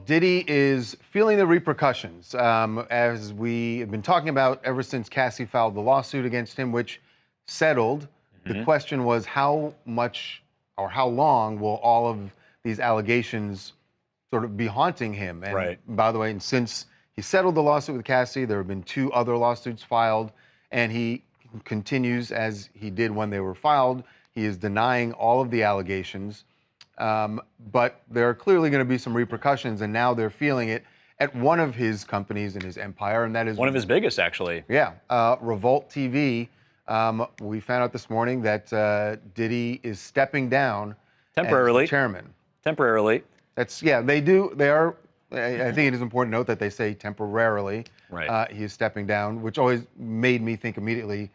Diddy is feeling the repercussions, as we have been talking about ever since Cassie filed the lawsuit against him, which settled. The question was how much or how long will all of these allegations sort of be haunting him? And by the way, and since he settled the lawsuit with Cassie, there have been 2 other lawsuits filed, and he continues as he did when they were filed. He is denying all of the allegations. But there are clearly going to be some repercussions, and now they're feeling it at one of his companies in his empire, and that is one of his biggest, actually. Yeah, Revolt TV. We found out this morning that Diddy is stepping down temporarily. As the chairman. Temporarily. That's They do. They are. I think it is important to note that they say temporarily. Right. He is stepping down, which always made me think immediately,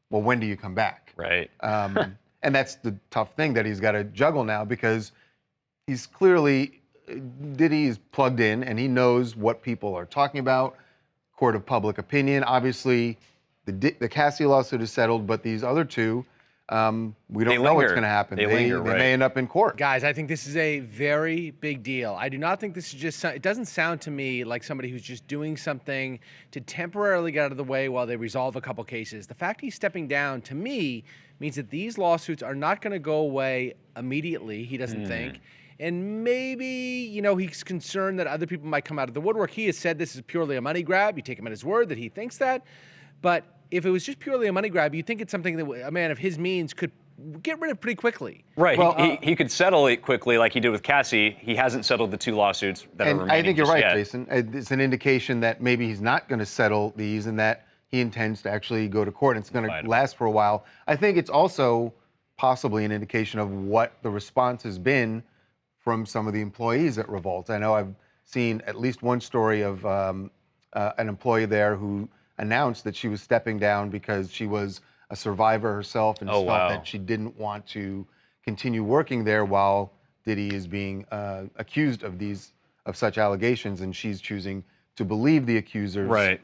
well, when do you come back? Right. And that's the tough thing that he's got to juggle now, because he's clearly, Diddy is plugged in and he knows what people are talking about, court of public opinion. Obviously, the Cassie lawsuit is settled, but these other 2, we don't know what's going to happen. They linger, they may end up in court. Guys, I think this is a very big deal. I do not think this is just, it doesn't sound to me like somebody who's just doing something to temporarily get out of the way while they resolve a couple cases. The fact he's stepping down, to me, means that these lawsuits are not going to go away immediately, he doesn't think. And maybe, you know, he's concerned that other people might come out of the woodwork. He has said this is purely a money grab. You take him at his word that he thinks that. But if it was just purely a money grab, you'd think it's something that a man of his means could get rid of pretty quickly. Right. Well, he could settle it quickly like he did with Cassie. He hasn't settled the 2 lawsuits that are remaining. I think you're right, yet. Jason. It's an indication that maybe he's not going to settle these and that he intends to actually go to court. And it's going to last for a while. I think it's also possibly an indication of what the response has been from some of the employees at Revolt. I know I've seen at least one story of an employee there who announced that she was stepping down because she was a survivor herself and felt that she didn't want to continue working there while Diddy is being accused of such allegations, and she's choosing to believe the accusers. Right.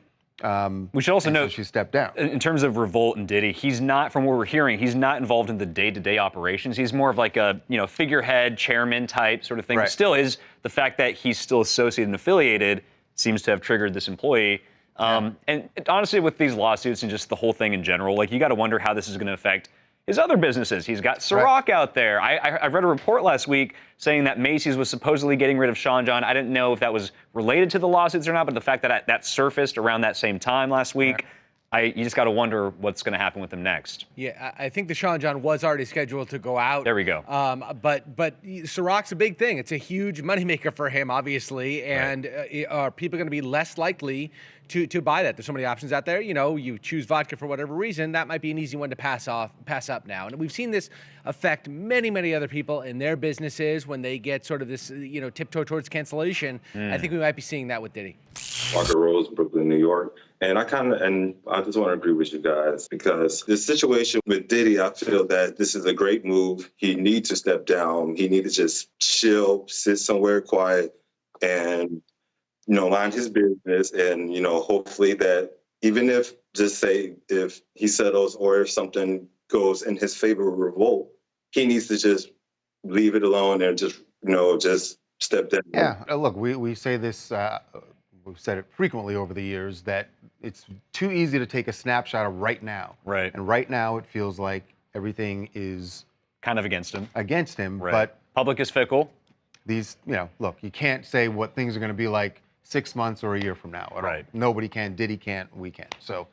We should also note, she stepped down. In terms of Revolt and Diddy, he's not, from what we're hearing, he's not involved in the day-to-day operations. He's more of like a, figurehead, chairman type sort of thing. Right. But still, the fact that he's still associated and affiliated seems to have triggered this employee. And honestly, with these lawsuits and just the whole thing in general, like, you got to wonder how this is going to affect his other businesses. He's got Ciroc out there. I read a report last week saying that Macy's was supposedly getting rid of Sean John. I didn't know if that was related to the lawsuits or not, but the fact that that surfaced around that same time last week, you just got to wonder what's going to happen with him next. Yeah, I think the Sean John was already scheduled to go out. There we go. But Ciroc's a big thing. It's a huge moneymaker for him, obviously, and are people going to be less likely to buy that? There's so many options out there. You choose vodka for whatever reason. That might be an easy one to pass up now. And we've seen this affect many, many other people in their businesses when they get sort of this, tiptoe towards cancellation. I think we might be seeing that with Diddy. Parker Rose, Brooklyn, New York. And I just want to agree with you guys, because this situation with Diddy, I feel that this is a great move. He needs to step down. He needs to just chill, sit somewhere quiet, and mind his business. And hopefully that even if he settles or if something goes in his favor with Revolt, he needs to just leave it alone and just step down. Yeah, look, we say this. We've said it frequently over the years that it's too easy to take a snapshot of right now. Right. And right now it feels like everything is kind of against him. Right. But public is fickle. These, look, you can't say what things are going to be like 6 months or a year from now at all. Nobody can. Diddy can't. We can't. So.